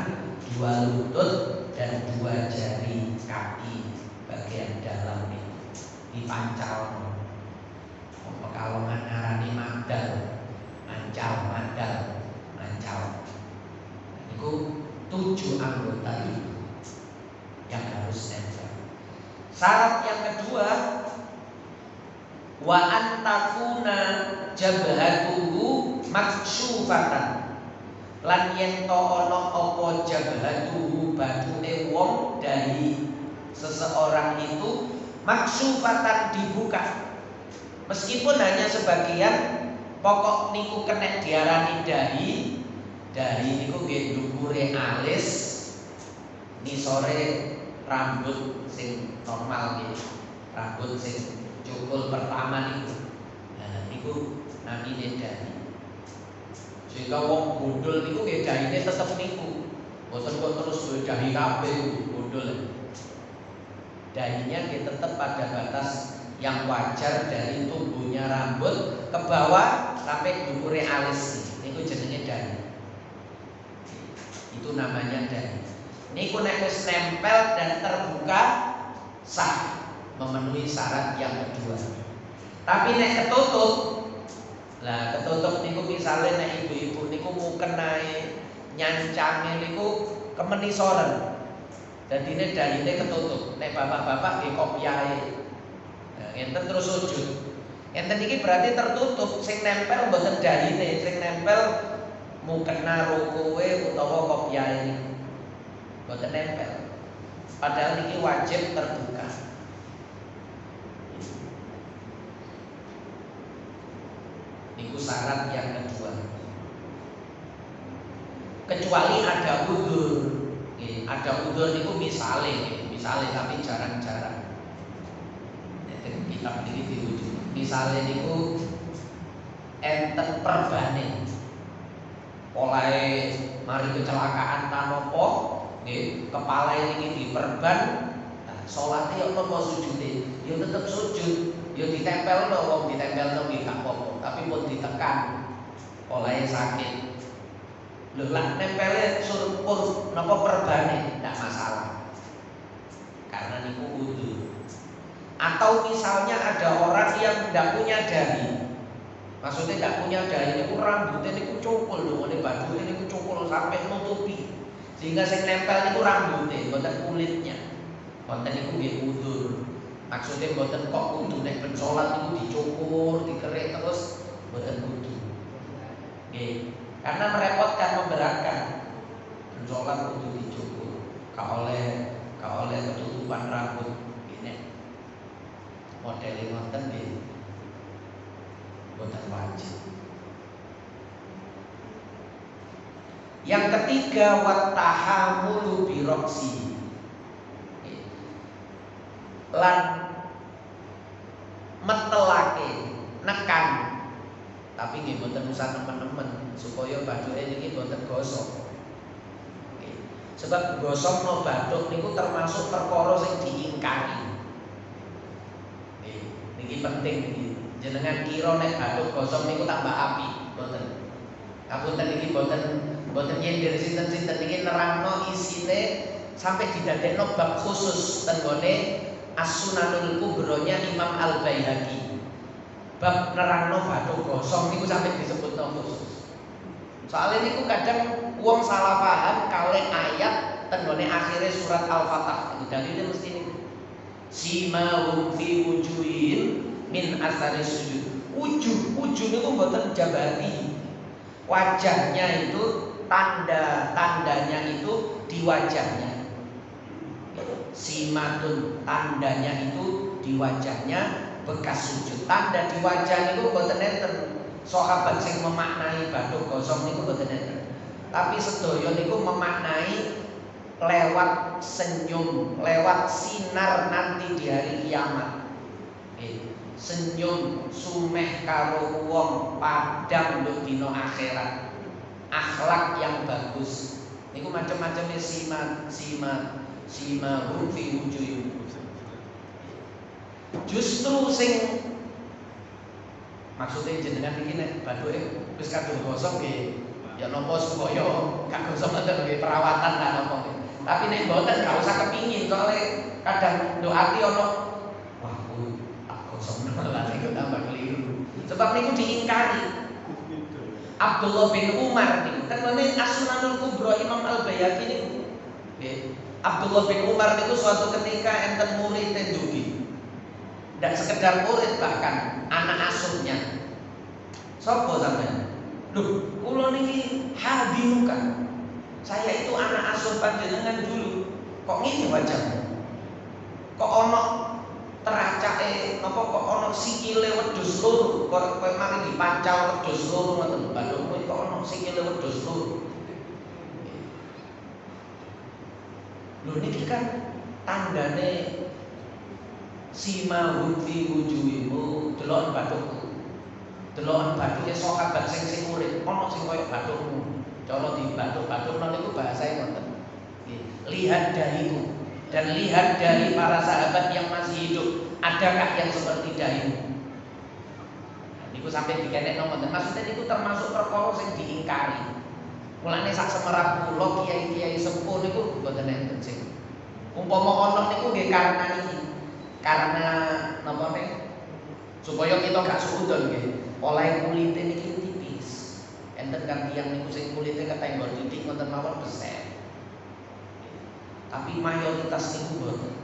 2 lutut, dan 2 jari kaki bagian dalam itu dipancal. Pekalongan ngarani mandal, mandal. Itu 7 anggota itu yang harus nempel. Syarat yang kedua, wa antakuna jabhatuhu maksyufatan. Lan yen to ana apa jabhatuhu badune wong dari seseorang itu maksufatan dibuka. Meskipun hanya sebagian, pokok niku kena diarani dahi. Dahi niku nggih ndukure alis, nisore rambut sing normal nggih. Rambut sing cukul pertama niku. Nah niku namine dahi. Sehingga wong bondol niku nggih dahine tetep niku. Mboten kok terus dahi kabeh bondol. Dahinya nggih tetep pada batas yang wajar dari tumbuhnya rambut ke bawah sampai dukure alis. Niku jenenge dahi. Itu namanya dahi. Niku nek wis nempel dan terbuka sah, memenuhi syarat yang kedua. Tapi nek ketutup, lah ketutup niku misalnya nek ibu-ibu niku mukenae nyancange niku kemenisoren. Dadine dahine ketutup. Nek bapak-bapak nggih kopyae. Nah, enten terus sujud. Enten iki berarti tertutup, sing nempel mboten dahine, sing nempel mukena rukuwe utawa kopyae niku. Mboten nempel. Padahal niki wajib terbuka. Niku syarat yang kedua. Kecuali ada udzur. Ada udzur niku misale tapi jarang-jarang. Kitab ini diuji. Misale niku enten perbane. Polahe mari kecelakaan tanopo, nggih, kepala ini diperban, nah, salate yo apa sujude? Yo tetep sujud. Yo ditempel to wong ditempel to nggih gak apa-apa, tapi pun ditekan oleh sakit. Lho lah nempele surpur napa perbane ndak masalah. Karena niku udzur. Atau misalnya ada orang yang tidak punya dahi, maksudnya tidak punya dahi itu rambutnya itu cukul loh, ini baju ini cukul sampai nutupi, sehingga saya nempel itu rambutnya, bukan kulitnya, bukan itu dia udur. Maksudnya bukan kok kudu nek pensolat itu dicukur, dikerik terus, bukan kudu. Karena merepotkan, memberatkan. Pensolat kudu dicukur, kau oleh ketutupan rambut ini. Modelnya ngoten nggih boten wajib. Yang ketiga wattahamulu biroksi, lan metelake nekan, tapi nggih boten usah nemen-nemen supaya bathuk niki boten gosok. Sebab gosokno bathuk niku termasuk perkara sing diingkari. Niki penting niki. Jenengan kira nek bathuk gosok niku tambah api, boten. Kapunten niki boten nyindir sinten-sinten niki nerangno isine sampai didadekno bab khusus ten gone As-Sunanul Kubronya Imam Al-Baihaqi. Bab nerangno bathuk gosok niku sampai disebutno khusus. Soalnya niku kadang wong salah paham kalih ayat ten gone akhire surat Al-Fatah. Dalile mesti niku. Simahum fi wujuhin min asari sujud. Wujuh niku mboten jabari. Wajahnya itu tandanya itu di wajahnya. Simatun tandanya itu di wajahnya bekas sujud. Tanda di wajah niku mboten enten. Sahabat sing memaknai bathuk gosok niku mboten enten. Tapi sedaya niku memaknai lewat senyum, lewat sinar nanti di hari kiamat. Senyum sumeh karo wong padang nduk dina akhirat. Akhlak yang bagus. Niku macam-macamnya simahum fi wujuhihim. Justru sing maksudnya jenengan iki nek bathuke wis kadung gosok nggih ya napa supaya gak gosok ngoten nggih perawatan lah napa nggih. Tapi nek mboten gak usah kepingin soalnya kadang doati ono wah kuwi tak gosok lah niku tambah keliru. Sebab niku diingkari. Abdullah bin Umar niku kan meneh As-Sunanul Kubra Imam Al-Baihaqi niku. Nggih. Abdullah bin Umar niku suatu ketika enten murid ndugi. Tidak sekedar murid bahkan anak asuhnya. Sopo sampean? Loh, kula niki hadirukan. Saya itu anak asuh panjenengan dulu. Kok ngene wajahnya? Kok ono teracake napa kok ono sikile wedhus loro? Kok kowe mari dipancal wedhus loro ngoten. Balung kowe kok ono sikile wedhus loro. Lho niki kan tandane simahum fi wujuhihim, delok bathukku. Delok bathuke sahabat sing urip, ana sing koyo bathukmu. Cara di bathuk-bathukno niku bahasane ngoten. Lihat dahiku dan lihat dari para sahabat yang masih hidup, adakah yang seperti dahimu? Nah, niku sampai dikenekno ngoten. Maksudnya niku termasuk perkara sing diingkari. Mulane sak semerap kula kiai-kiai sepuh niku mboten enten sing. Umpama ana niku nggih karena niki. Karena napa nek supaya kita gak suudon nggih. Oleh kulite niki tipis. Enten kan tiyang niku sing kulite ketenggol titik ngoten mawon beset. Tapi mayoritas niku mboten.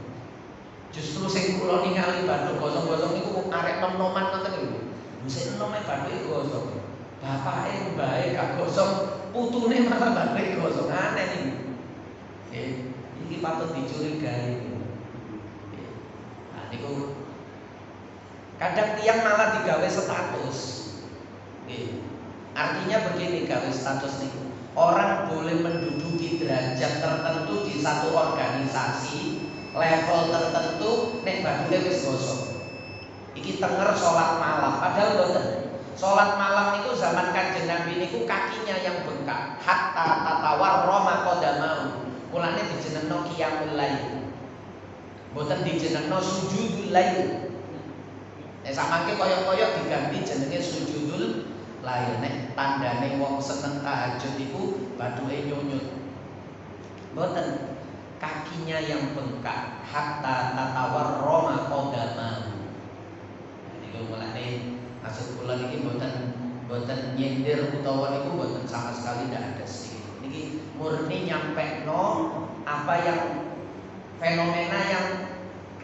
Justru sing kula ningali bathuk gosok-gosok niku arek nom-noman ngoten niku. Sing nom nek bathuke gosok. Bapake mbahe gak gosok, putune malah bathuke gosok. Aneh niku. Nggih, iki patut dicurigai. Niku kadang tiang malah digawe status. Artinya begini gawe status niku. Orang boleh menduduki derajat tertentu di satu organisasi, level tertentu nek bathuke wis gosok. Iki tenger salat malam, padahal mboten. Salat malam niku zaman Kanjeng Nabi niku kakinya yang bengkak, hatta tatawarrama qadamahu. Mulane dijenengno qiyamul lail. Mboten dijenengno sujudul lail. Nek samangke koyok-koyok diganti jenenge sujudul lail. Nek tandane wong seneng tahajud iku bathuke nyunyut. Mboten. kakinya yang bengkak hatta tatawarroma qadamahu. Niku mulane maksud kula niki boten nyindir utawa niku boten sama sekali ndak ada sih. Niki murni nyampekno apa yang fenomena yang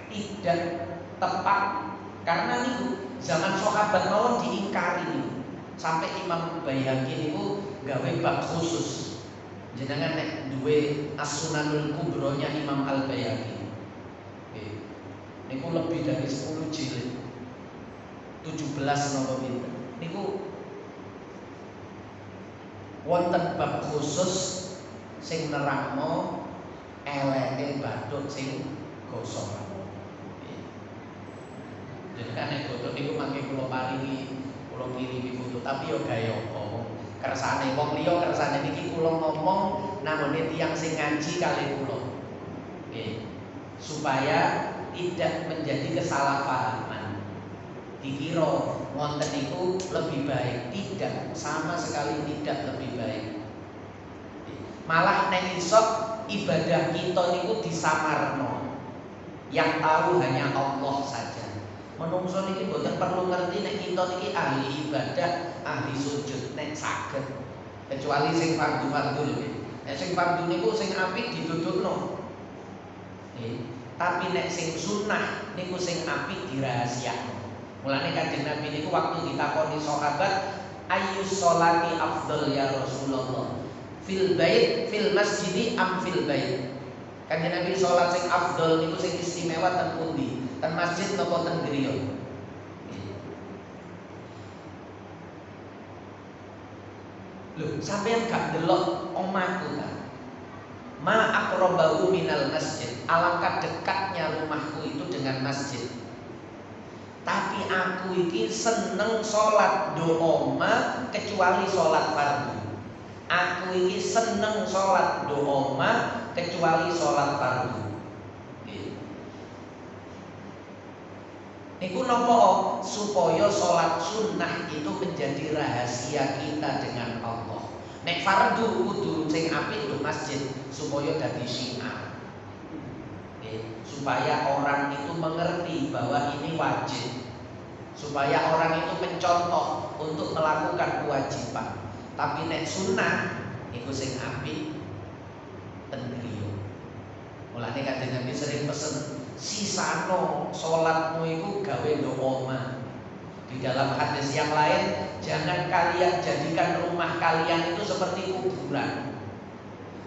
tidak tepat, karena niku zaman sahabat mawon diingkari niku. Sampai Imam Baihaqi niku gawe bab khusus. Jenengan nek duwe As-Sunanul Kubronya Imam Al-Baihaqi. Niku lebih dari 10 jilid. 17 napa pinten. Niku wonten bab khusus sing nerangno eleke bathuk sing gosok. Jenengan nek foto niku mangke kula paringi, kula kirimi foto, tapi yo gaya apa? Kersane wong liya kersane niki kula ngomong namune tiyang sing ngaji kali kula. Supaya tidak menjadi kesalahpahaman. Dikira wonten niku lebih baik, tidak, sama sekali tidak lebih baik. Malah nek isok ibadah kita niku disamarno. Yang tahu hanya Allah saja. Menungso niki mboten perlu ngerti nek kita niki ahli ibadah, ahli sujud, nek saged. Kecuali sing fardu-fardu lho. Nek sing fardu niku sing apik ditutupno. Tapi nek sing sunnah niku sing apik dirahasiakno. Mulane Kanjeng Nabi niku waktu ditakoni sahabat, ayyus sholati afdal ya Rasulullah? Fil bait, fil masjid am fil bait? Kanjeng Nabi sholat sing afdal niku sing istimewa ten pundi? Ten masjid napa ten griya? Lho, sampeyan gak delok omahku ta? Ma aqrabahu minal masjid. Alangkah dekatnya rumahku itu dengan masjid. Tapi aku iki seneng sholat do omah kecuali sholat fardu. Aku iki seneng sholat do omah kecuali sholat fardu. Niku nopo supaya sholat sunnah itu menjadi rahasia kita dengan Allah. Nek fardu kudu sing apik do masjid supaya dadi syiar. Supaya orang itu mengerti bahwa ini wajib. Supaya orang itu mencontoh untuk melakukan kewajiban. Tapi nek sunnah iku sing apik ten griya. Mulane Kanjeng Nabi sering pesen, sisano sholatmu itu gawe do omah. Di dalam hadis yang lain, jangan kalian jadikan rumah kalian itu seperti kuburan.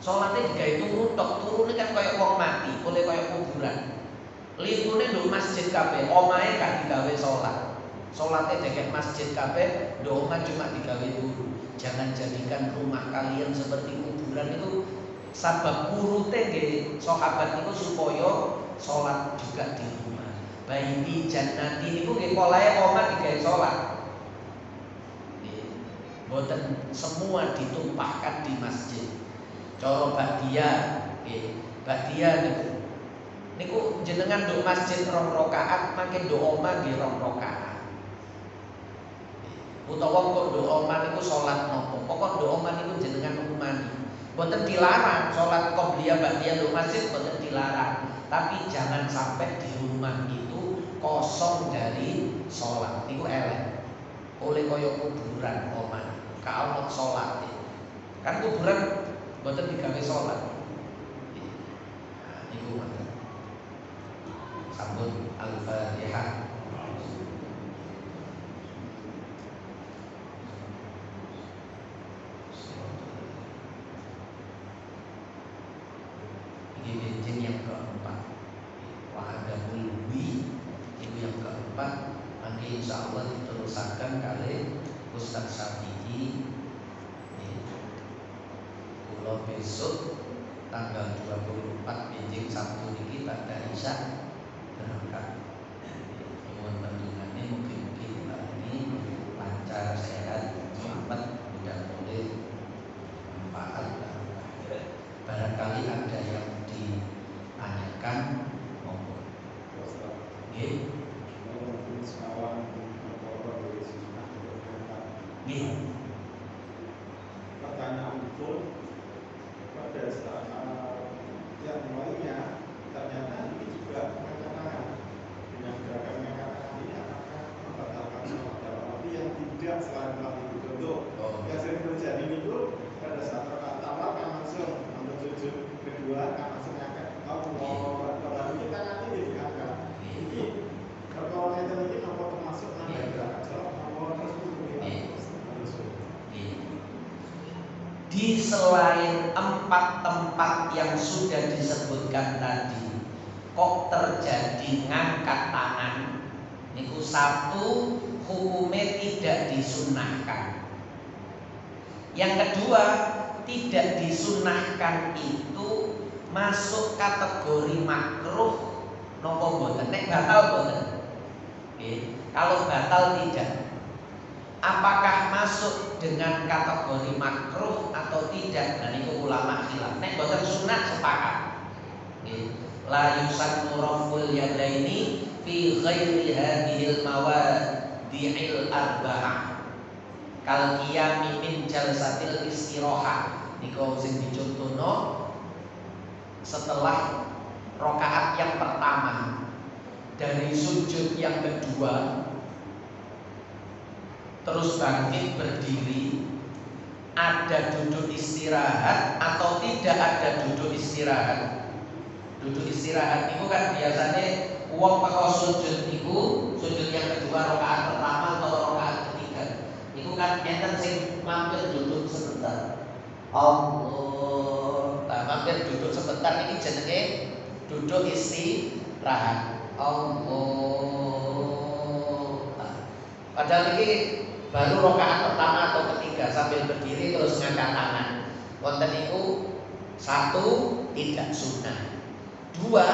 Sholatnya digawe turun tok, turune kan kayak wong mati, oleh kayak kuburan. Lingkune do masjid kabeh, omahe gak digawe sholat. Sholatnya deket masjid kabeh, do omah cuma digawe turun. Jangan jadikan rumah kalian seperti kuburan. Itu sabab urute nggih sahabat niku supaya sholat juga di rumah. Bayi jannati niku nggih polahe omah digawe sholat. Boten semua ditumpahkan di masjid. Cara Ba'diyah, Ba'diyah niku jenengan nduk masjid 2 rakaat, makin nduk omah nggih 2 rakaat. Utawa kok nduk omah niku salat nopo? Pokok nduk omah niku jenengan umani. Boten dilarang salat qobliyah ba'diyah nduk masjid, boten dilarang. Tapi jangan sampai di rumah itu kosong dari sholat. Niku elek. Oleh kaya kuburan omah. Ka ono sholat. Kan kuburan boten digawe sholat. Nah, niku ngoten. Sambut Al-Fatihah. Ini benjing yang keempat. Wahadahul wi itu yang keempat. Nanti insya Allah diterusakan kali Ustaz Syafi'i. Kalau besok tanggal 24 benjing Sabtu ini pada Isya berangkat. Mohon bantuannya mungkin ini lancar, sehat, selamat, mudah-mudahan manfaat. Barangkali ada yang ditanyakan, mohon. Nggih. Nggih. Pertanyaan itu pada saat yang lainnya juga selain waktu itu. Contoh yang sering terjadi itu pada saat rakaat awal kan langsung untuk sujud kedua kan langsung ngangkat Allah, lalu kita nanti diangkat. Ini kalau yang terjadi apa termasuk nambah rakaat jawab Allah terus di selain 4 tempat yang sudah disebutkan tadi, kok terjadi ngangkat tangan? Niku satu, hukumnya tidak disunahkan. Yang kedua, tidak disunahkan itu masuk kategori makruh nopo boten. Nek batal boten. Kalau batal tidak. Apakah masuk dengan kategori makruh atau tidak? Nah niku ulama khilaf. Nek boten sunat sepakat. La yusannu raful yadaini fi ghairi hadhil mawadi'il arba'ah. Kal qiyami min jalsatil istirahah. Niku sing dicontohno setelah rakaat yang pertama dari sujud yang kedua terus bangkit berdiri, ada duduk istirahat atau tidak ada duduk istirahat. Duduk istirahat itu kan biasanya uang teko sujud itu, sujud yang kedua rakaat pertama atau rakaat ketiga. Itu kan enten sing mampir duduk sebentar. Allah, mampir duduk sebentar ini jenenge duduk istirahat. Allah. Padahal ini baru rakaat pertama atau ketiga sambil berdiri terus ngangkat tangan. Wonten niku satu tidak sunnah. Dua,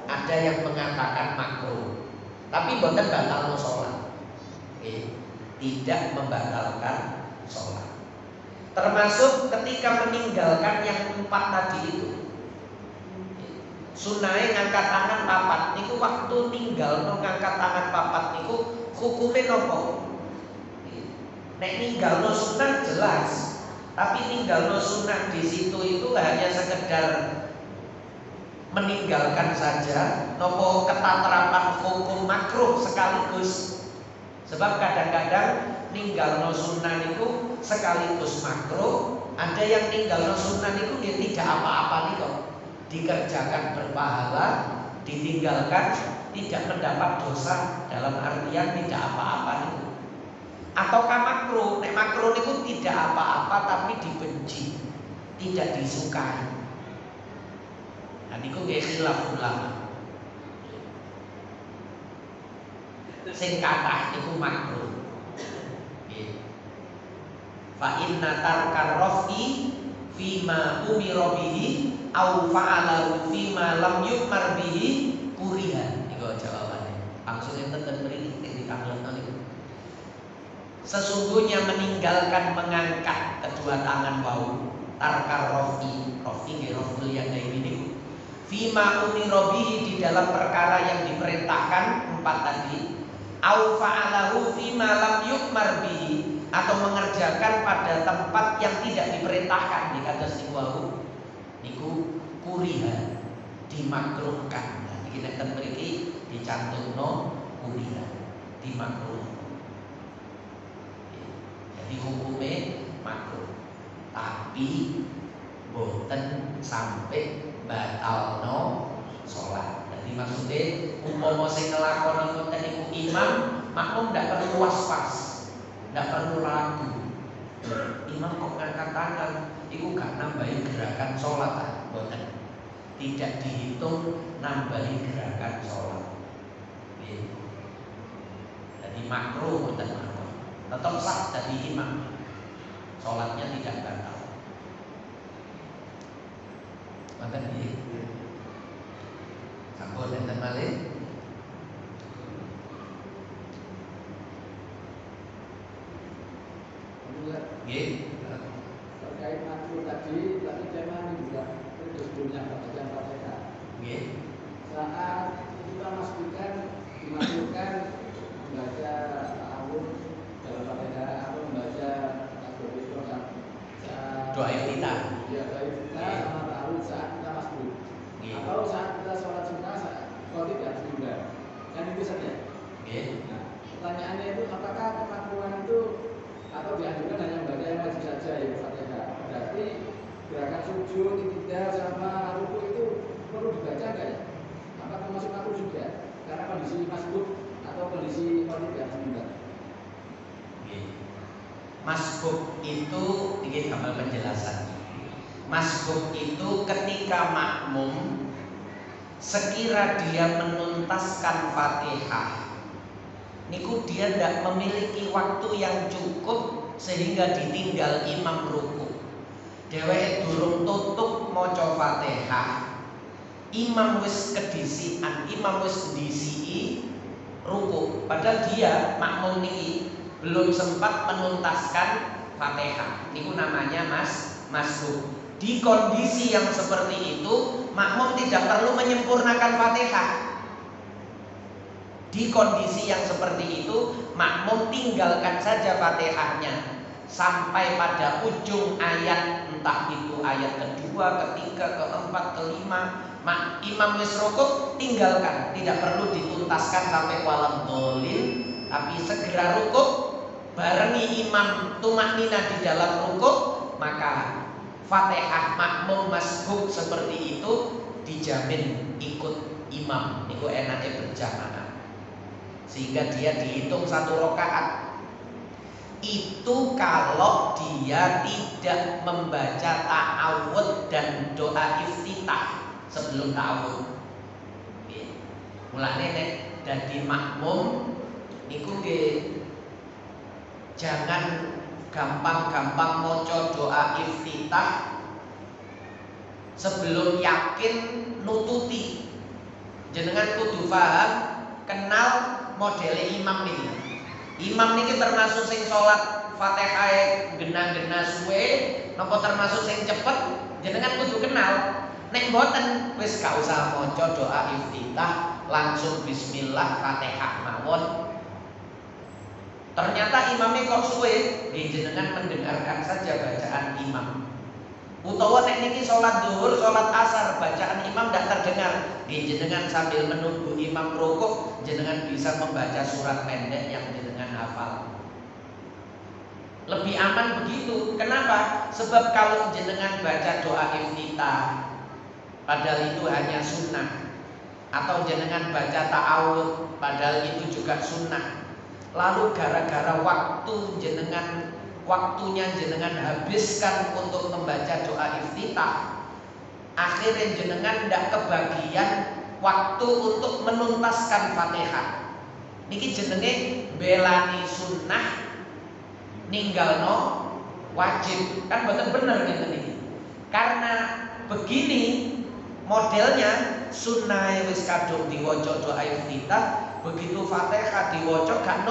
ada yang mengatakan makruh. Tapi boten batal sholat. Tidak membatalkan sholat. Termasuk ketika meninggalkan yang 4 tadi itu. Sunai ngangkat tangan papat niku waktu tinggal ngangkat tangan papat niku hukumnya nopo. Nek ninggalno sunnah jelas, tapi ninggalno sunnah di situ itu hanya sekedar meninggalkan saja, nopo ketaterapan hukum makruh sekaligus. Sebab kadang-kadang ninggalno sunnah itu sekaligus makruh, ada yang ninggalno sunnah itu dia tidak apa-apa nih kok, dikerjakan berpahala, ditinggalkan tidak mendapat dosa dalam artian tidak apa-apa nih. Ataukah makruh? Nek makruh itu tidak apa-apa tapi dibenci, tidak disukai. Nah niku nggih khilaf ulama. Sing kathah niku makruh. Nggih. Fa inna tarkar rafi fima umira bihi au fa'alahu fima lam yu'mar bihi kuriha. Niku jawabane. Langsung enten ten mriki ditamlekno niku. Sesungguhnya meninggalkan mengangkat kedua tangan wau tarkar rofi nggih roful yang ini fima umira bihi di dalam perkara yang diperintahkan 4 tadi au fa'alahu fima lam yu'mar bihi atau mengerjakan pada tempat yang tidak diperintahkan di kados niku niku kuriha dimakruhkan. Nah iki nek ten mriki dicantumno kuriha dimakruh. Jadi hukumnya makruh, tapi boten sampai batalno sholat. Jadi maksudnya umpama sing nglakoni ngoten niku imam, makmum ndak perlu was-was, ndak perlu ragu. Imam kok ngangkat tangan, iku gak nambahi gerakan sholat, boten. Tidak dihitung nambahi gerakan sholat. Jadi makruh boten makruh. Tetap sah dari imam, sholatnya tidak batal. Maka ini sampun enten malih. Nggih. Terkait makruh tadi tema juga sebelumnya bagian Fatihah. Nggih. Saat kita masukkan dimasukkan membaca ta'awun dalam Fatihah atau membaca doa kita. Ya, doa kita sama ta'awun saat kita masuk. Atau saat kita sholat sunnah kalau tidak ditunda. Kan itu saja. Nah, pertanyaannya itu apakah kemakruhan itu atau dianjurkan hanya membaca yang wajib saja ya Fatihah. Berarti gerakan sujud, iktidal sama ruku itu perlu dibaca enggak ya? Apa termasuk makruh juga? Karena kondisi masbuk atau kondisi tidak sebentar. Masbuk itu ini gambar penjelasan. Masbuk itu ketika makmum sekira dia menuntaskan Fatihah, niku dia tidak memiliki waktu yang cukup sehingga ditinggal imam ruku. Dheweke durung tutup maca Fatihah, imam wis kedisian, imam wis ndisiki ruku. Padahal dia makmum niki belum sempat menuntaskan Fatihah. Niku namanya masbuk. Di kondisi yang seperti itu, makmum tidak perlu menyempurnakan Fatihah. Di kondisi yang seperti itu, makmum tinggalkan saja Fatihahnya sampai pada ujung ayat, entah itu ayat kedua, ketiga, keempat, kelima. Imam wis rukuk, tinggalkan, tidak perlu dituntaskan sampai walam dolin, tapi segera rukuk, barengi imam tumaknina di dalam rukuk, maka Fatihah makmum masbuk seperti itu dijamin ikut imam. Niku enaknya berjamaah, sehingga dia dihitung 1 rakaat. Itu kalau dia tidak membaca ta'awud dan doa iftitah sebelum ta'awud. Mulane nek dadi makmum niku nggih jangan gampang-gampang maca doa iftitah sebelum yakin nututi. Jenengan kudu paham, kenal modele imam niki. Imam niki termasuk sing salat Fatihah genah-genah suwe napa termasuk sing cepet, jenengan kudu kenal. Nek mboten wis gak usah maca doa iftitah, langsung bismillah Fatihah mawon. Ternyata imamnya kok suwe, jenengan mendengarkan saja bacaan imam. Utawa nek niki salat zuhur, salat asar, bacaan imam tidak terdengar, jenengan sambil menunggu imam rukuk, jenengan bisa membaca surat pendek yang jenengan hafal. Lebih aman begitu. Kenapa? Sebab kalau jenengan baca doa iftitah, padahal itu hanya sunnah, atau jenengan baca ta'awud, padahal itu juga sunnah. Lalu gara-gara waktunya jenengan habiskan untuk membaca doa iftitah, akhirnya jenengan tidak kebagian waktu untuk menuntaskan Fatihah. Niki jenenge belani sunnah ninggalno wajib, kan bener niki. Karena begini modelnya, sunnah wis kadung diwaca doa iftitah, begitu Fatihah diwaca gak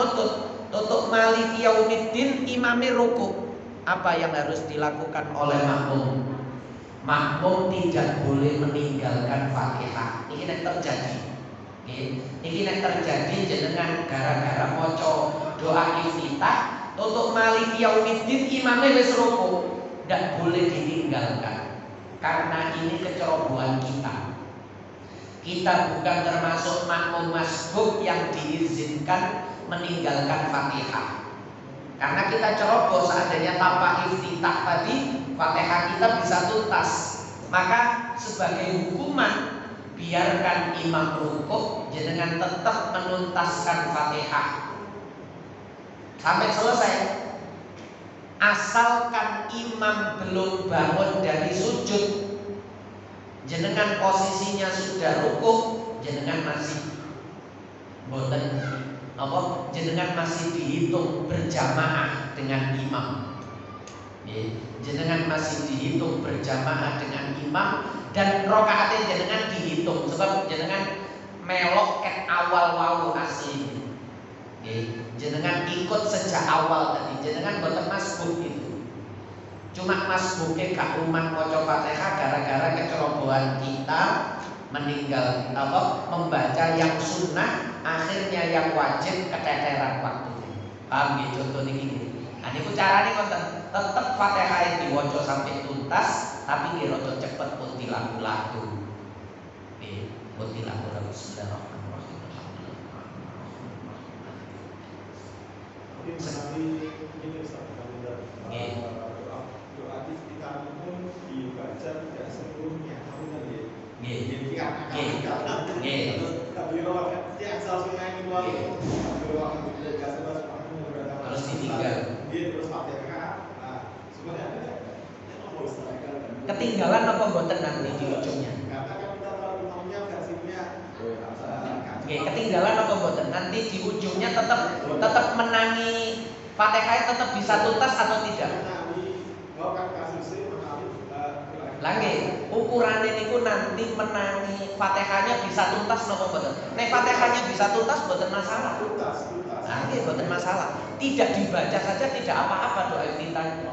tutup maliki yaumiddin, imame ruku. Apa yang harus dilakukan oleh makmum? Makmum tidak boleh meninggalkan Fatihah. Ini nek terjadi. Ini nek terjadi jenengan gara-gara maca doa iftitah, tutup maliki yaumiddin, imame wis ruku, ndak boleh ditinggalkan. Karena ini kecerobohan kita. Kita bukan termasuk makmum masbuk yang diizinkan meninggalkan Fatihah. Karena kita ceroboh, seandainya tanpa iftitah tadi Fatihah kita bisa tuntas. Maka sebagai hukuman, biarkan imam rukuk, jenengan tetap menuntaskan Fatihah sampai selesai. Asalkan imam belum bangun dari sujud, jenengan posisinya sudah rukuk, jenengan masih boten apa, jenengan masih dihitung berjamaah dengan imam. Jenengan masih dihitung berjamaah dengan imam, dan rakaatnya jenengan dihitung sebab jenengan melok ke awal wau asli. Jenengan ikut sejak awal tadi, jenengan boten masbuk itu. Cuma masbuknya gak umat maca Fatihah gara-gara kecerobohan kita meninggal membaca yang sunnah, akhirnya yang wajib keteteran waktunya. Paham gitu contoh niki. Nah niku carane konten, tetep Fatihah diwaca sampai tuntas, tapi diroco cepet pun dilaku-laku. Pun dilaku-laku. Bismillahirrahmanirrahim. nanti ini doa kita pun dibaca tidak seluruhnya, harus ditinggal. Ketinggalan apa mboten nanti di ujungnya? Ketinggalan apa mboten? Nanti di ujungnya tetap menangi Fatihah tetap bisa tuntas atau tidak? Lagi ukurannya niku nanti menangi Fatihahnya bisa tuntas napa mboten? Nek Fatihahnya bisa tuntas mboten masalah. Lagi mboten masalah. Tidak dibaca saja tidak apa-apa doa iftitah.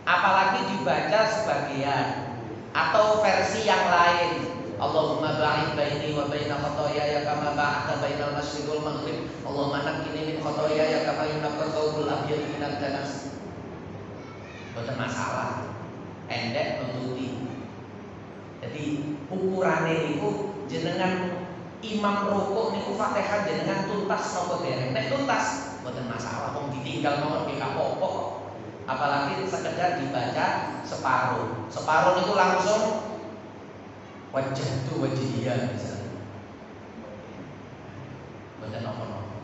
Apalagi dibaca sebagian atau versi yang lain. Allahumma ba'id baini wa baina khotoyaya kama ba'adta bainal masyriqi wal maghrib. Allahumma naqqini min khotoyaya kama yunqqa thawbul abyad minad danas. Mboten masalah. Endek nututi. Jadi ukurannya itu jenengan imam rukuk niku Fatihah jenengan tuntas napa dereng. Nek tuntas mboten masalah, wong ditinggal mawon nggih apa-apa. Apalagi sekedar dibaca separuh. Separuh itu langsung wajah itu wajihiyah misalnya. Mboten napa-napa.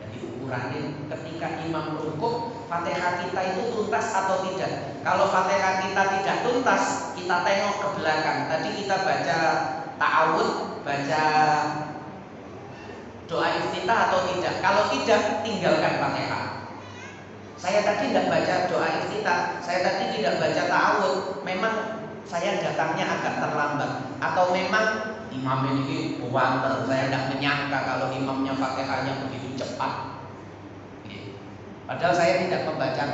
Jadi ukurannya ketika imam rukuk Fatihah kita itu tuntas atau tidak. Kalau Fatihah kita tidak tuntas, kita tengok ke belakang. Tadi kita baca ta'awud, baca doa iftitah atau tidak. Kalau tidak, tinggalkan Fatihah. Saya tadi tidak baca doa iftitah, saya tadi tidak baca ta'awud. Memang saya datangnya agak terlambat, atau memang imam ini wanter. Saya tidak menyangka kalau imamnya Fatihahnya begitu cepat. Padahal saya tidak membaca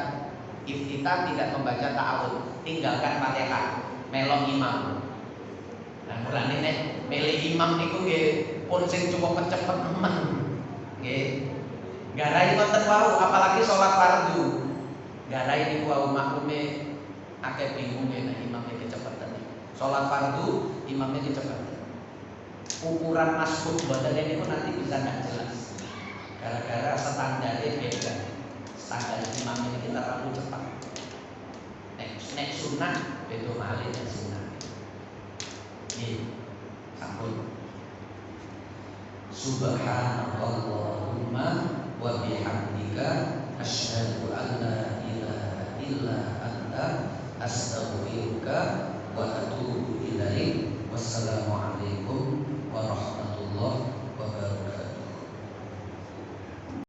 iftitah, tidak membaca ta'awud. Tinggalkan Fatihah, melok imam. Nah, mulane nek milih imam niku nggih pun sing cukup cepet nemen. Nggih. Garai wonten wau apalagi sholat fardu. Garai niku wau makmume akeh bingung nek imamnya kecepatan. Sholat fardu imamnya kecepatan. Ukuran masbuk mboten niku nanti bisa nggak jelas. Gara-gara standarnya beda. Standar imam ini kita terlalu cepat. Nek sunnah beda malih nek sunnah. Nggih. Sampun. Subhanallahumma wa bihamdika asyhadu an la ilaha illa anta astaghfiruka wa